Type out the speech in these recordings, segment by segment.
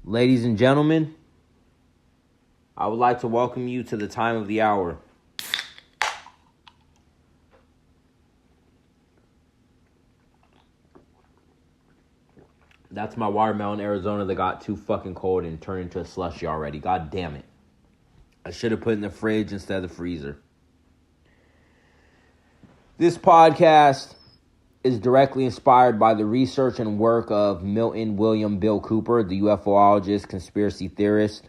Ladies and gentlemen, I would like to welcome you to the time of the hour. That's my watermelon Arizona that got too fucking cold and turned into a slushie already. God damn it. I should have put it in the fridge instead of the freezer. This podcast is directly inspired by the research and work of Milton William Bill Cooper, the UFOologist, conspiracy theorist,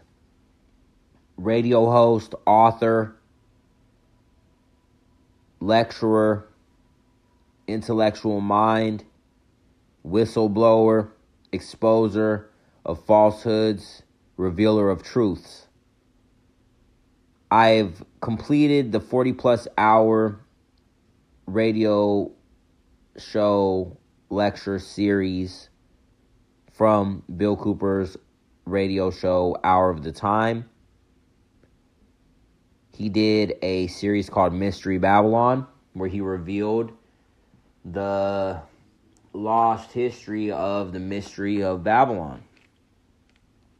radio host, author, lecturer, intellectual mind, whistleblower, exposer of falsehoods, revealer of truths. I've completed the 40-plus hour radio show lecture series from Bill Cooper's radio show, Hour of the Time. He did a series called Mystery Babylon, where he revealed the lost history of the mystery of Babylon.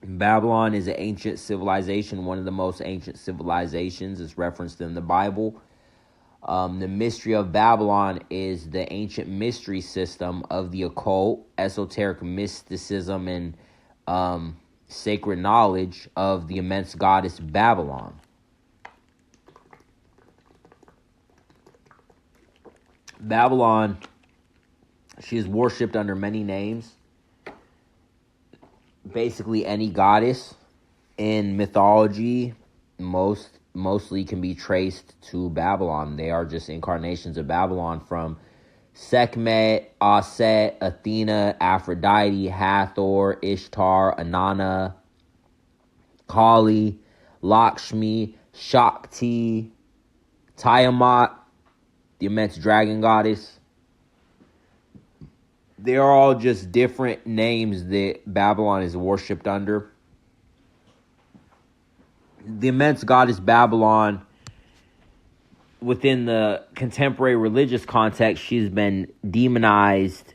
Babylon is an ancient civilization, one of the most ancient civilizations. It's referenced in the Bible. The mystery of Babylon is the ancient mystery system of the occult, esoteric mysticism, and sacred knowledge of the immense goddess Babylon. Babylon, she is worshipped under many names. Basically, any goddess in mythology mostly can be traced to Babylon. They are just incarnations of Babylon, from Sekhmet, Aset, Athena, Aphrodite, Hathor, Ishtar, Inanna, Kali, Lakshmi, Shakti, Tiamat, the immense dragon goddess. They are all just different names that Babylon is worshipped under. The immense goddess Babylon, within the contemporary religious context, she's been demonized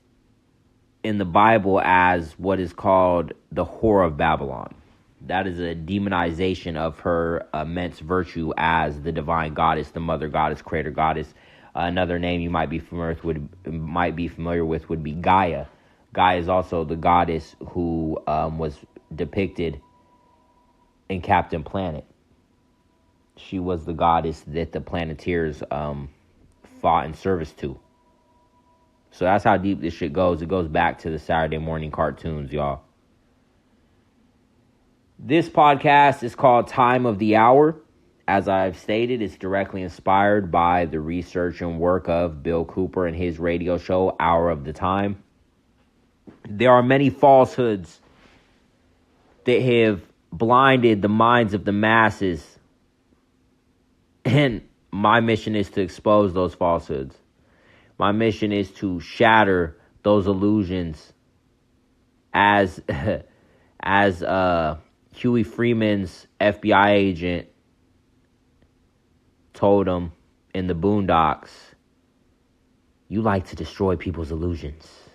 in the Bible as what is called the whore of Babylon. That is a demonization of her immense virtue as the divine goddess, the mother goddess, creator goddess. Another name you might be familiar with would be Gaia. Gaia is also the goddess who was depicted in Captain Planet. She was the goddess that the Planeteers fought in service to. So that's how deep this shit goes. It goes back to the Saturday morning cartoons, y'all. This podcast is called Time of the Hour. As I've stated, it's directly inspired by the research and work of Bill Cooper and his radio show, Hour of the Time. There are many falsehoods that have blinded the minds of the masses, and my mission is to expose those falsehoods. My mission is to shatter those illusions as Huey Freeman's FBI agent told him in the Boondocks, "You like to destroy people's illusions."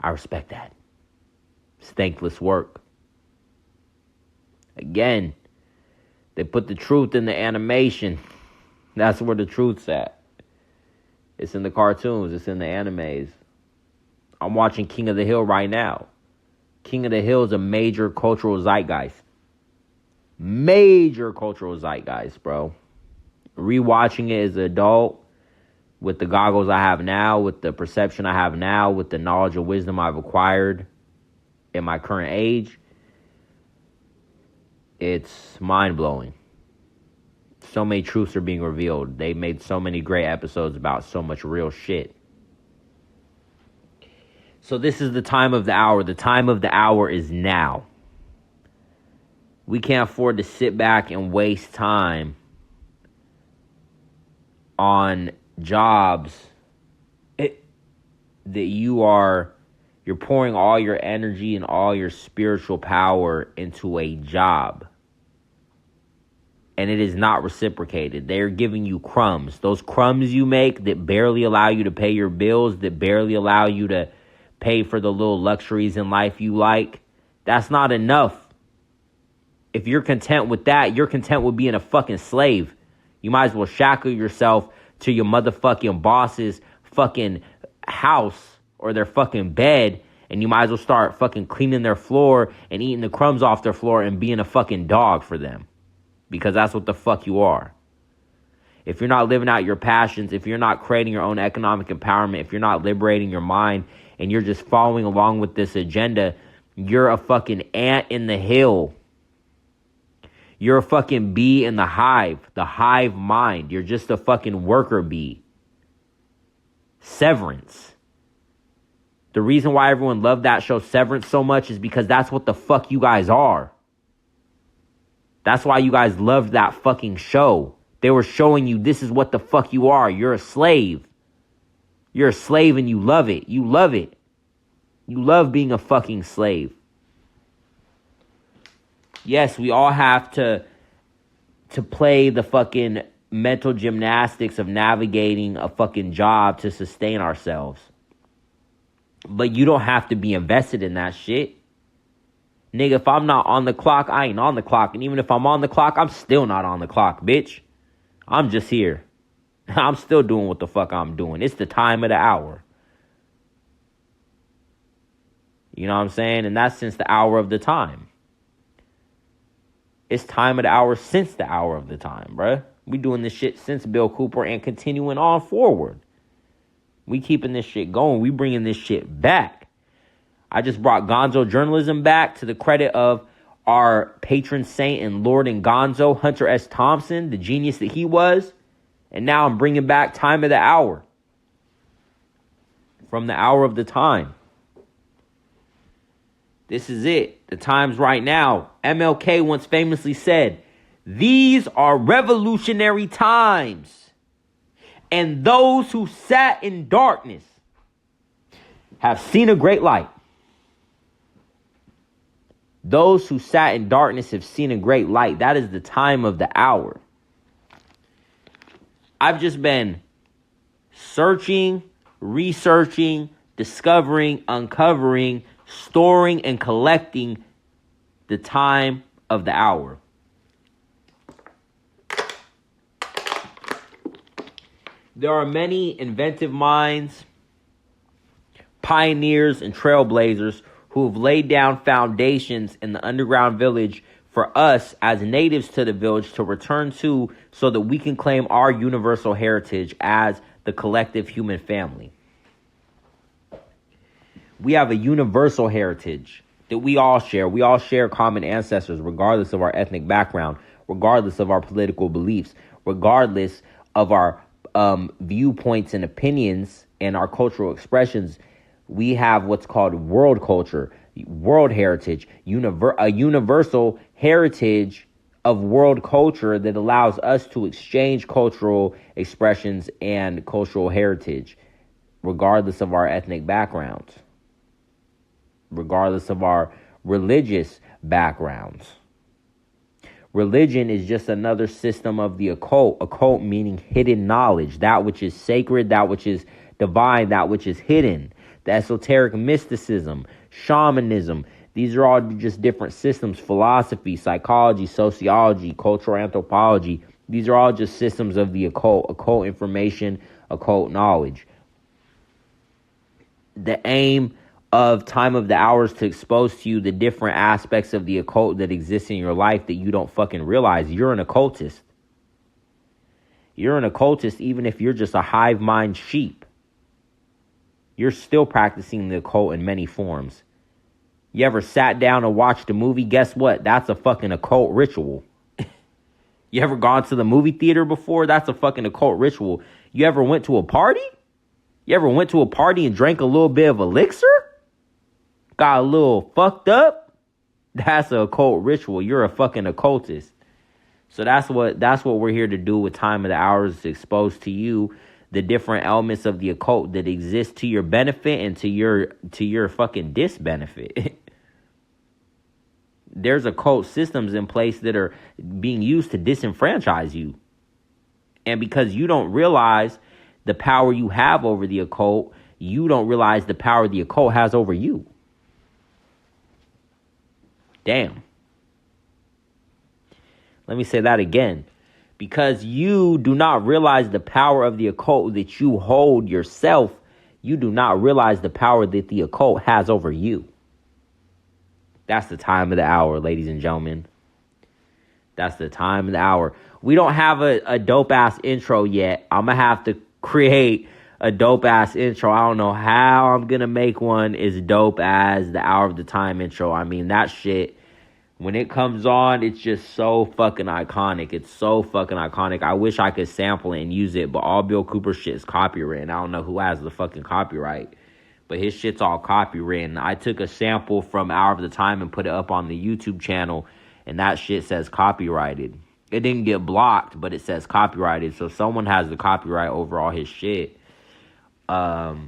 I respect that. It's thankless work. Again, they put the truth in the animation. That's where the truth's at. It's in the cartoons. It's in the animes. I'm watching King of the Hill right now. King of the Hill is a major cultural zeitgeist. Major cultural zeitgeist, bro. Rewatching it as an adult, with the goggles I have now, with the perception I have now, with the knowledge and wisdom I've acquired in my current age, it's mind-blowing. So many truths are being revealed. They made so many great episodes about so much real shit. So this is the time of the hour. The time of the hour is now. We can't afford to sit back and waste time on jobs that you're pouring all your energy and all your spiritual power into a job, and it is not reciprocated. They're giving you crumbs. Those crumbs you make that barely allow you to pay your bills, that barely allow you to pay for the little luxuries in life you like, That's not enough. If you're content with that, you're content with being a fucking slave. You might as well shackle yourself to your motherfucking boss's fucking house or their fucking bed, and you might as well start fucking cleaning their floor and eating the crumbs off their floor and being a fucking dog for them. Because that's what the fuck you are. If you're not living out your passions, if you're not creating your own economic empowerment, if you're not liberating your mind, and you're just following along with this agenda, you're a fucking ant in the hill. You're a fucking bee in the hive mind. You're just a fucking worker bee. Severance. The reason why everyone loved that show Severance so much is because that's what the fuck you guys are. That's why you guys loved that fucking show. They were showing you this is what the fuck you are. You're a slave. You're a slave and you love it. You love it. You love being a fucking slave. Yes, we all have to play the fucking mental gymnastics of navigating a fucking job to sustain ourselves. But you don't have to be invested in that shit. Nigga, if I'm not on the clock, I ain't on the clock. And even if I'm on the clock, I'm still not on the clock, bitch. I'm just here. I'm still doing what the fuck I'm doing. It's the time of the hour. You know what I'm saying? And that's since the hour of the time. It's time of the hour since the hour of the time, bruh. We doing this shit since Bill Cooper and continuing on forward. We keeping this shit going. We bringing this shit back. I just brought Gonzo journalism back to the credit of our patron saint and Lord and Gonzo, Hunter S. Thompson, the genius that he was. And now I'm bringing back time of the hour. From the hour of the time. This is it. The time's right now. MLK once famously said, "These are revolutionary times. And those who sat in darkness have seen a great light." Those who sat in darkness have seen a great light. That is the time of the hour. I've just been searching, researching, discovering, uncovering, storing, and collecting the time of the hour. There are many inventive minds, pioneers, and trailblazers who have laid down foundations in the underground village for us as natives to the village to return to so that we can claim our universal heritage as the collective human family. We have a universal heritage that we all share. We all share common ancestors regardless of our ethnic background, regardless of our political beliefs, regardless of our viewpoints and opinions and our cultural expressions. We have what's called world culture, world heritage, a universal heritage of world culture that allows us to exchange cultural expressions and cultural heritage, regardless of our ethnic backgrounds, regardless of our religious backgrounds. Religion is just another system of the occult. Occult meaning hidden knowledge, that which is sacred, that which is divine, that which is hidden. The esoteric mysticism, shamanism, these are all just different systems. Philosophy, psychology, sociology, cultural anthropology. These are all just systems of the occult information, occult knowledge. The aim of time of the hours to expose to you the different aspects of the occult that exist in your life that you don't fucking realize. You're an occultist. You're an occultist even if you're just a hive mind sheep. You're still practicing the occult in many forms. You ever sat down and watched a movie? Guess what? That's a fucking occult ritual. You ever gone to the movie theater before? That's a fucking occult ritual. You ever went to a party? You ever went to a party and drank a little bit of elixir? Got a little fucked up? That's an occult ritual. You're a fucking occultist. So that's what we're here to do with Time of the Hours, to expose to you the different elements of the occult that exist to your benefit and to your fucking disbenefit. There's occult systems in place that are being used to disenfranchise you. And because you don't realize the power you have over the occult, you don't realize the power the occult has over you. Damn. Let me say that again. Because you do not realize the power of the occult that you hold yourself, you do not realize the power that the occult has over you. That's the time of the hour, ladies and gentlemen. That's the time of the hour. We don't have a dope-ass intro yet. I'm going to have to create a dope-ass intro. I don't know how I'm going to make one as dope as the Hour of the Time intro. I mean, that shit, when it comes on, it's just so fucking iconic. It's so fucking iconic. I wish I could sample it and use it, but all Bill Cooper shit is copyrighted. I don't know who has the fucking copyright, but his shit's all copyrighted. I took a sample from Hour of the Time and put it up on the YouTube channel, and that shit says copyrighted. It didn't get blocked, but it says copyrighted, so someone has the copyright over all his shit. But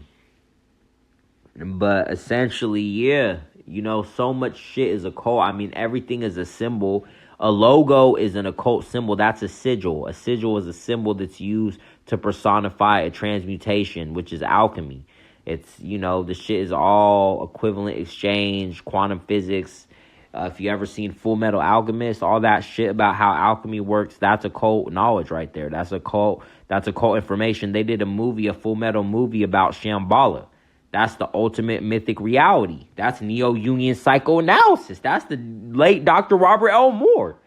essentially, yeah. You know, so much shit is occult. I mean, everything is a symbol. A logo is an occult symbol. That's a sigil. A sigil is a symbol that's used to personify a transmutation, which is alchemy. It's, you know, the shit is all equivalent exchange, quantum physics. If you ever seen Full Metal Alchemist, all that shit about how alchemy works, that's occult knowledge right there. That's occult information. They did a Full Metal movie about Shambhala. That's the ultimate mythic reality. That's neo-Jungian psychoanalysis. That's the late Dr. Robert L. Moore.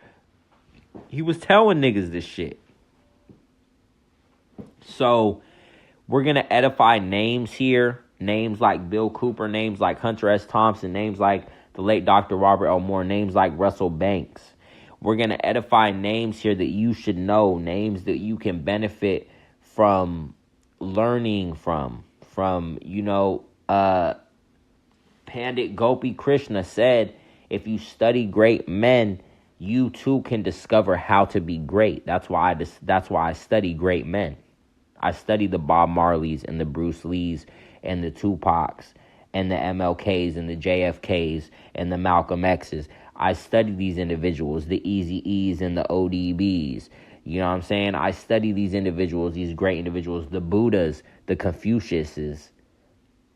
He was telling niggas this shit. So, we're going to edify names here. Names like Bill Cooper, names like Hunter S. Thompson, names like the late Dr. Robert L. Moore, names like Russell Banks. We're going to edify names here that you should know, names that you can benefit from learning from, you know, Pandit Gopi Krishna said, if you study great men, you too can discover how to be great. That's why I study great men. I study the Bob Marleys and the Bruce Lees and the Tupacs and the MLKs and the JFKs and the Malcolm X's. I study these individuals, the Eazy-E's and the ODBs. You know what I'm saying? I study these individuals, these great individuals, the Buddhas, the Confuciuses,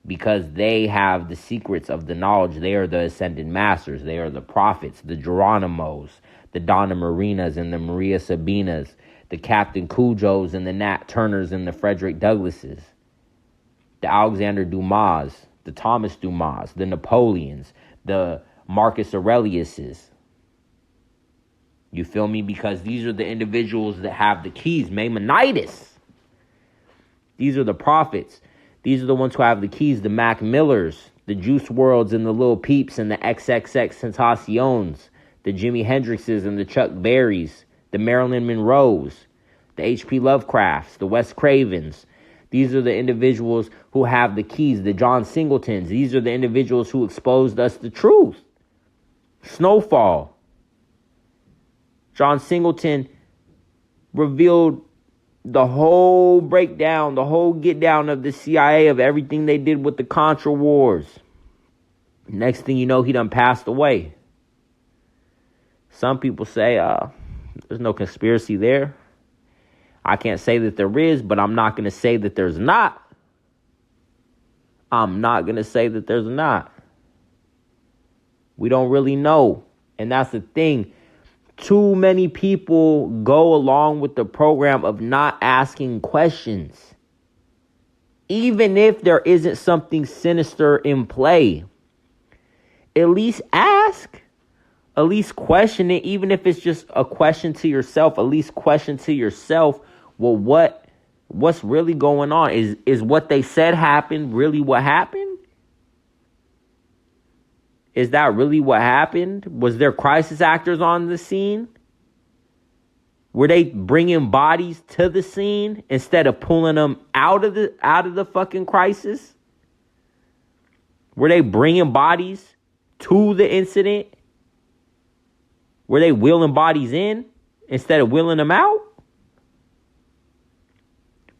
because they have the secrets of the knowledge. They are the ascended masters. They are the prophets, the Geronimos, the Donna Marinas and the Maria Sabinas, the Captain Cujos and the Nat Turners and the Frederick Douglasses, the Alexander Dumas, the Thomas Dumas, the Napoleons, the Marcus Aureliuses. You feel me? Because these are the individuals that have the keys. Maimonides. These are the prophets. These are the ones who have the keys. The Mac Millers, the Juice Worlds and the Lil Peeps and the XXX Tentaciones, the Jimi Hendrixes and the Chuck Berrys, the Marilyn Monroes, the H.P. Lovecrafts, the Wes Cravens. These are the individuals who have the keys. The John Singletons. These are the individuals who exposed us the truth. Snowfall. John Singleton revealed the whole breakdown, the whole get down of the CIA, of everything they did with the Contra Wars. Next thing you know, he done passed away. Some people say there's no conspiracy there. I can't say that there is, but I'm not going to say that there's not. I'm not going to say that there's not. We don't really know. And that's the thing. Too many people go along with the program of not asking questions. Even if there isn't something sinister in play. At least ask. At least question it. Even if it's just a question to yourself. At least question to yourself. Well, what's really going on? Is what they said happened really what happened? Is that really what happened? Was there crisis actors on the scene? Were they bringing bodies to the scene instead of pulling them out of the fucking crisis? Were they bringing bodies to the incident? Were they wheeling bodies in instead of wheeling them out?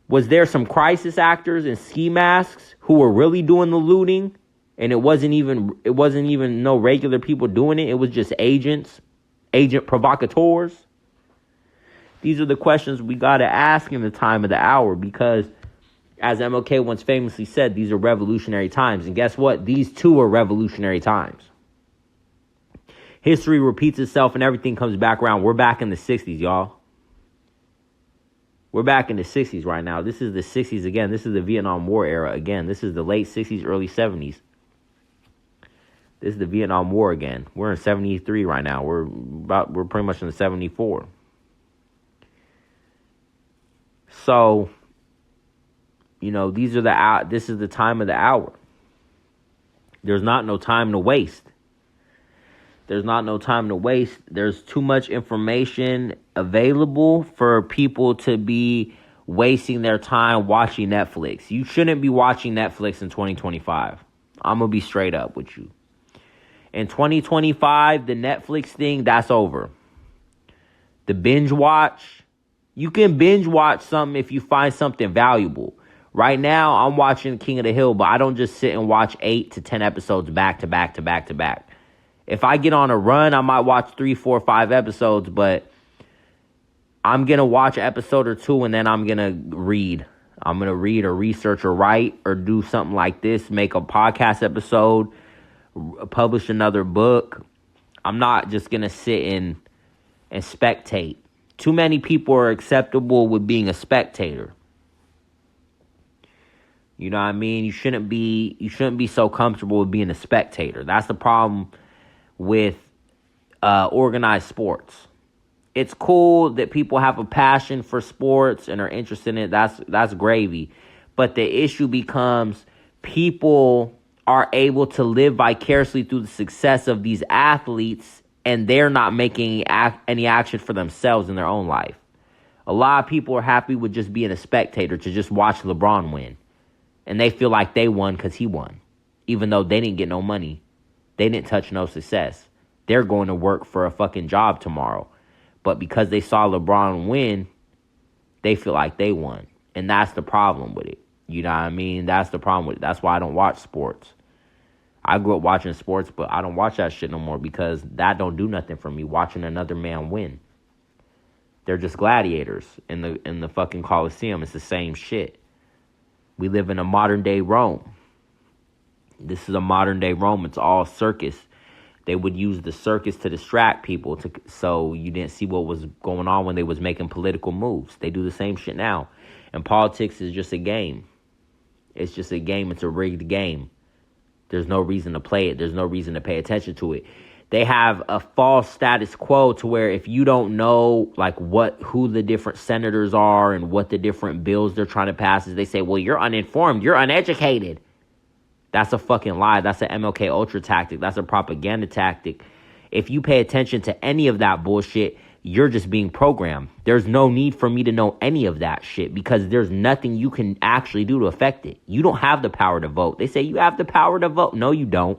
Was there some crisis actors and ski masks who were really doing the looting? And it wasn't even no regular people doing it. It was just agent provocateurs. These are the questions we got to ask in the time of the hour, because as MLK once famously said, these are revolutionary times. And guess what? These too are revolutionary times. history repeats itself and everything comes back around. We're back in the 60s, y'all. We're back in the 60s right now. This is the 60s again. This is the Vietnam War era again. This is the late 60s, early 70s. This is the Vietnam War again. We're in 73 right now. We're pretty much in the 74. So, you know, this is the time of the hour. There's not no time to waste. There's not no time to waste. There's too much information available for people to be wasting their time watching Netflix. You shouldn't be watching Netflix in 2025. I'm going to be straight up with you. In 2025, the Netflix thing, that's over. The binge watch, you can binge watch something if you find something valuable. Right now, I'm watching King of the Hill, but I don't just sit and watch 8 to 10 episodes back to back to back to back. If I get on a run, I might watch 3, 4, 5 episodes, but I'm going to watch an episode or two and then I'm going to read. I'm going to read or research or write or do something like this, make a podcast episode, publish another book. I'm not just going to sit and spectate. Too many people are acceptable with being a spectator. You know what I mean? You shouldn't be so comfortable with being a spectator. That's the problem with organized sports. It's cool that people have a passion for sports and are interested in it. That's gravy. But the issue becomes people are able to live vicariously through the success of these athletes, and they're not making any action for themselves in their own life. A lot of people are happy with just being a spectator, to just watch LeBron win. And they feel like they won because he won, even though they didn't get no money. They didn't touch no success. They're going to work for a fucking job tomorrow. But because they saw LeBron win, they feel like they won. And that's the problem with it. You know what I mean? That's the problem with it. That's why I don't watch sports. I grew up watching sports, but I don't watch that shit no more because that don't do nothing for me, watching another man win. They're just gladiators in the fucking Coliseum. It's the same shit. We live in a modern day Rome. This is a modern day Rome. It's all circus. They would use the circus to distract people so you didn't see what was going on when they was making political moves. They do the same shit now. And politics is just a game. It's just a game. It's a rigged game. There's no reason to play it. There's no reason to pay attention to it. They have a false status quo to where if you don't know like who the different senators are and what the different bills they're trying to pass is, they say, well, you're uninformed. You're uneducated. That's a fucking lie. That's an MLK Ultra tactic. That's a propaganda tactic. If you pay attention to any of that bullshit, you're just being programmed. There's no need for me to know any of that shit because there's nothing you can actually do to affect it. You don't have the power to vote. They say you have the power to vote. No, you don't.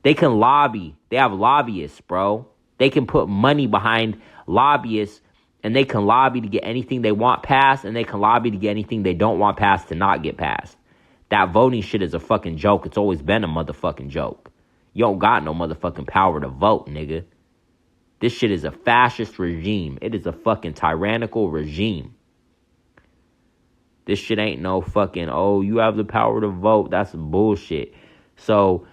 They can lobby. They have lobbyists, bro. They can put money behind lobbyists and they can lobby to get anything they want passed and they can lobby to get anything they don't want passed to not get passed. That voting shit is a fucking joke. It's always been a motherfucking joke. You don't got no motherfucking power to vote, nigga. This shit is a fascist regime. It is a fucking tyrannical regime. This shit ain't no fucking, oh, you have the power to vote. That's bullshit. So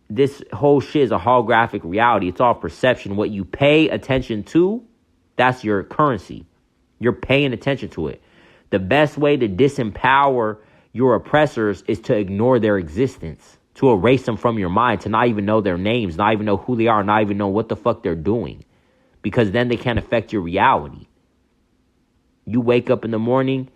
this whole shit is a holographic reality. It's all perception. What you pay attention to, that's your currency. You're paying attention to it. The best way to disempower your oppressors is to ignore their existence, to erase them from your mind, to not even know their names, not even know who they are, not even know what the fuck they're doing. Because then they can't affect your reality. You wake up in the morning,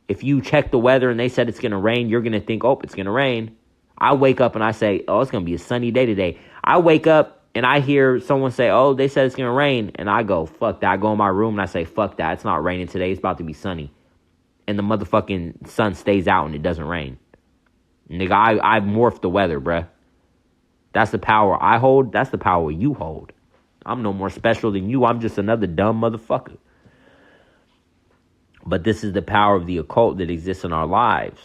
if you check the weather and they said it's going to rain, you're going to think, oh, it's going to rain. I wake up and I say, oh, it's going to be a sunny day today. I wake up and I hear someone say, oh, they said it's going to rain. And I go, fuck that. I go in my room and I say, fuck that. It's not raining today. It's about to be sunny. And the motherfucking sun stays out and it doesn't rain. Nigga, I morphed the weather, bruh. That's the power I hold. That's the power you hold. I'm no more special than you. I'm just another dumb motherfucker. But this is the power of the occult that exists in our lives.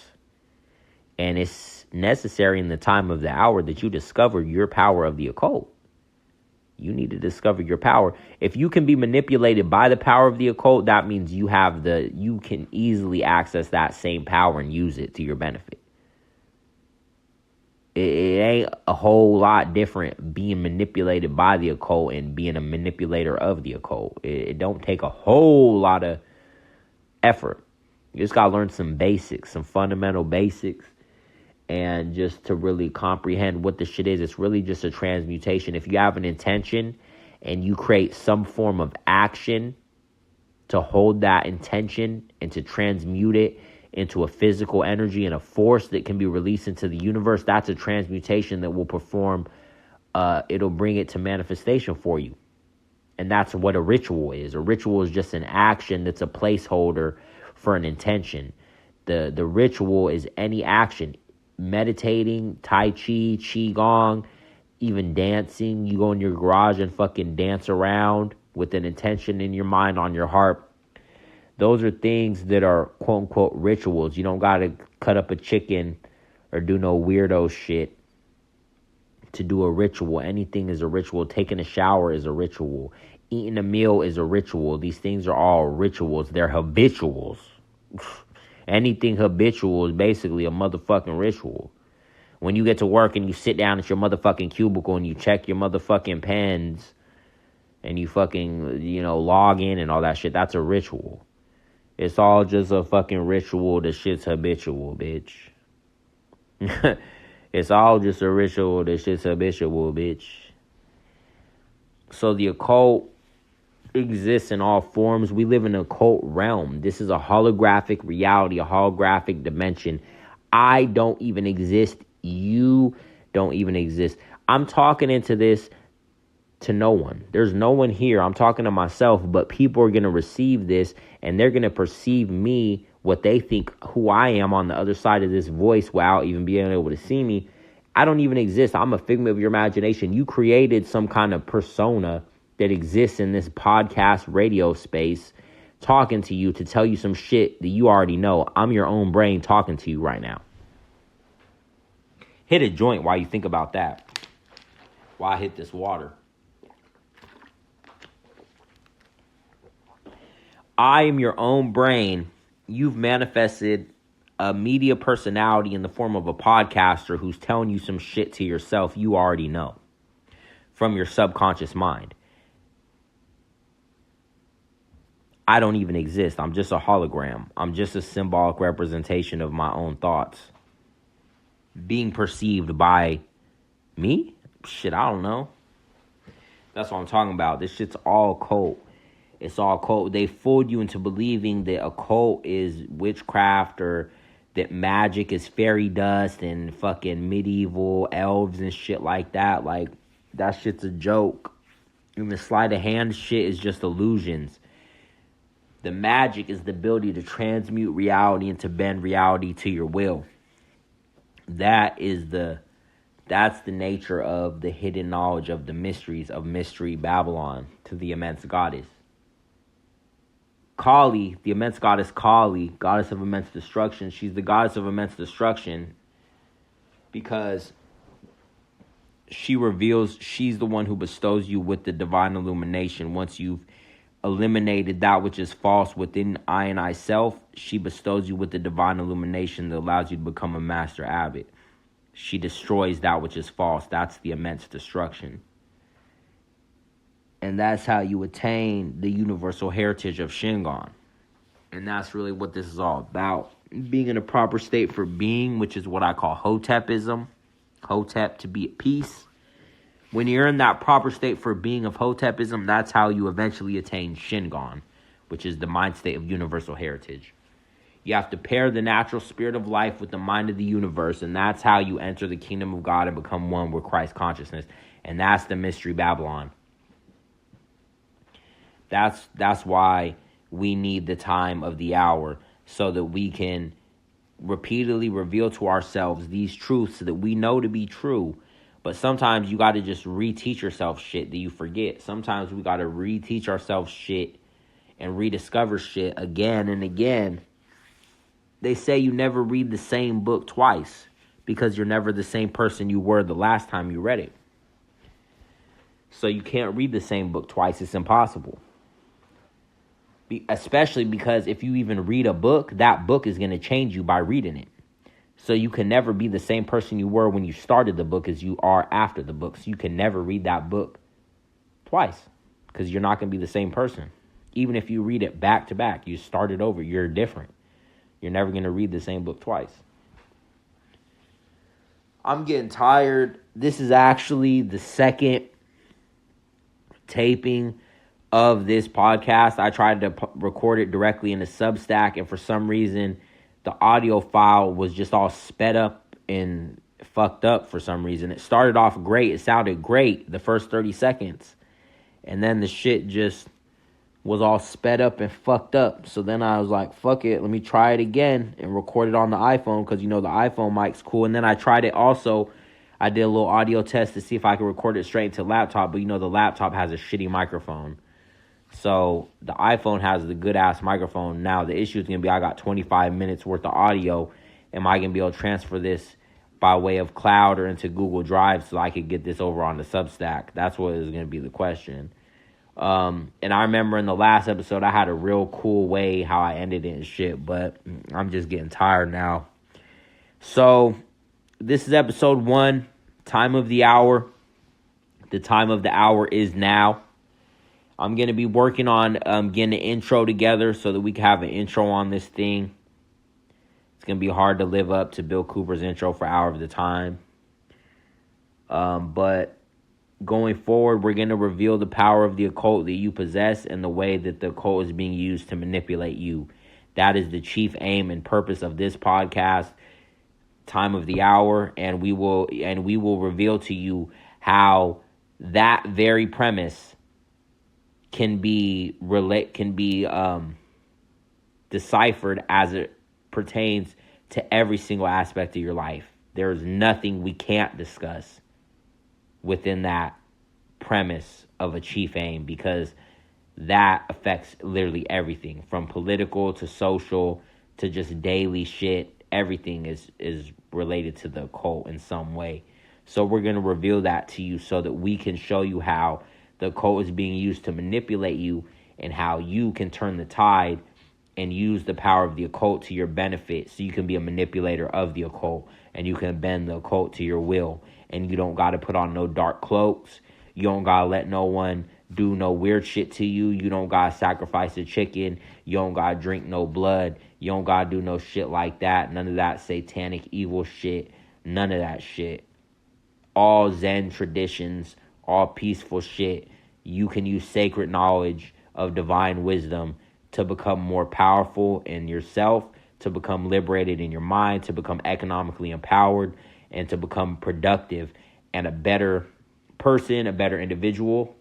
And it's necessary in the time of the hour that you discover your power of the occult. You need to discover your power. If you can be manipulated by the power of the occult, that means you can easily access that same power and use it to your benefit. It ain't a whole lot different being manipulated by the occult and being a manipulator of the occult. It don't take a whole lot of effort. You just gotta learn some basics, some fundamental basics, and just to really comprehend what the shit is. It's really just a transmutation. If you have an intention and you create some form of action to hold that intention and to transmute it into a physical energy and a force that can be released into the universe, that's a transmutation that will perform, it'll bring it to manifestation for you. And that's what a ritual is. A ritual is just an action that's a placeholder for an intention. The ritual is any action. Meditating, Tai Chi, Qigong, even dancing. You go in your garage and fucking dance around with an intention in your mind, on your heart. Those are things that are quote unquote rituals. You don't gotta cut up a chicken or do no weirdo shit to do a ritual. Anything is a ritual. Taking a shower is a ritual. Eating a meal is a ritual. These things are all rituals. They're habituals. Anything habitual is basically a motherfucking ritual. When you get to work and you sit down at your motherfucking cubicle and you check your motherfucking pens and you fucking, log in and all that shit, that's a ritual. It's all just a fucking ritual. The shit's habitual, bitch. It's all just a ritual. The shit's habitual, bitch. So the occult exists in all forms. We live in an occult realm. This is a holographic reality, a holographic dimension. I don't even exist. You don't even exist. I'm talking into this to no one. There's no one here. I'm talking to myself, but people are going to receive this and they're going to perceive me, what they think who I am on the other side of this voice without even being able to see me. I don't even exist. I'm a figment of your imagination. You created some kind of persona that exists in this podcast radio space talking to you to tell you some shit that you already know. I'm your own brain talking to you right now. Hit a joint while you think about that. While I hit this water. I am your own brain. You've manifested a media personality in the form of a podcaster who's telling you some shit to yourself you already know from your subconscious mind. I don't even exist. I'm just a hologram. I'm just a symbolic representation of my own thoughts being perceived by me. Shit, I don't know. That's what I'm talking about. This shit's all occult. It's all occult. They fooled you into believing that occult is witchcraft or that magic is fairy dust and fucking medieval elves and shit like that. Like, that shit's a joke. And the sleight of hand shit is just illusions. The magic is the ability to transmute reality and to bend reality to your will. That's the nature of the hidden knowledge of the mysteries of Mystery Babylon to the immense goddess. Kali, the immense goddess Kali, goddess of immense destruction. She's the goddess of immense destruction because she's the one who bestows you with the divine illumination. Once you've eliminated that which is false within I and I self, she bestows you with the divine illumination that allows you to become a master abbot. She destroys that which is false. That's the immense destruction. And that's how you attain the universal heritage of Shingon. And that's really what this is all about. Being in a proper state for being, which is what I call Hotepism. Hotep, to be at peace. When you're in that proper state for being of Hotepism, that's how you eventually attain Shingon, which is the mind state of universal heritage. You have to pair the natural spirit of life with the mind of the universe, and that's how you enter the kingdom of God and become one with Christ consciousness. And that's the Mystery Babylon. That's why we need the time of the hour, so that we can repeatedly reveal to ourselves these truths that we know to be true. But sometimes you got to just reteach yourself shit that you forget. Sometimes we got to reteach ourselves shit and rediscover shit again and again. They say you never read the same book twice because you're never the same person you were the last time you read it. So you can't read the same book twice. It's impossible. Especially because if you even read a book, that book is going to change you by reading it. So you can never be the same person you were when you started the book as you are after the book. So you can never read that book twice because you're not going to be the same person. Even if you read it back to back, you start it over, you're different. You're never going to read the same book twice. I'm getting tired. This is actually the second taping of this podcast. I tried to record it directly in a Substack, and for some reason, the audio file was just all sped up and fucked up for some reason. It started off great. It sounded great the first 30 seconds. And then the shit just was all sped up and fucked up. So then I was like, fuck it, let me try it again and record it on the iPhone because, the iPhone mic's cool. And then I tried it also. I did a little audio test to see if I could record it straight into the laptop. But, the laptop has a shitty microphone. So the iPhone has the good-ass microphone. Now the issue is going to be I got 25 minutes worth of audio. Am I going to be able to transfer this by way of cloud or into Google Drive so I could get this over on the Substack? That's what is going to be the question. And I remember in the last episode, I had a real cool way how I ended it and shit, but I'm just getting tired now. So this is episode 1, time of the hour. The time of the hour is now. I'm going to be working on getting an intro together so that we can have an intro on this thing. It's going to be hard to live up to Bill Cooper's intro for Hour of the Time. But going forward, we're going to reveal the power of the occult that you possess and the way that the occult is being used to manipulate you. That is the chief aim and purpose of this podcast, Time of the Hour, and we will reveal to you how that very premise can be deciphered as it pertains to every single aspect of your life. There's nothing we can't discuss within that premise of a chief aim, because that affects literally everything from political to social to just daily shit. Everything is related to the occult in some way. So we're going to reveal that to you so that we can show you how the occult is being used to manipulate you and how you can turn the tide and use the power of the occult to your benefit so you can be a manipulator of the occult and you can bend the occult to your will. And you don't got to put on no dark cloaks. You don't got to let no one do no weird shit to you. You don't got to sacrifice a chicken. You don't got to drink no blood. You don't got to do no shit like that. None of that satanic evil shit. None of that shit. All Zen traditions, all peaceful shit. You can use sacred knowledge of divine wisdom to become more powerful in yourself, to become liberated in your mind, to become economically empowered, and to become productive and a better person, a better individual,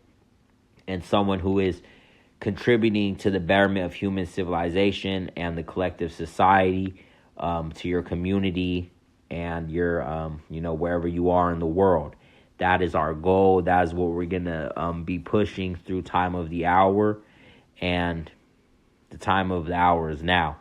and someone who is contributing to the betterment of human civilization and the collective society, to your community and your, wherever you are in the world. That is our goal. That is what we're going to be pushing through Time of the Hour. And the time of the hour is now.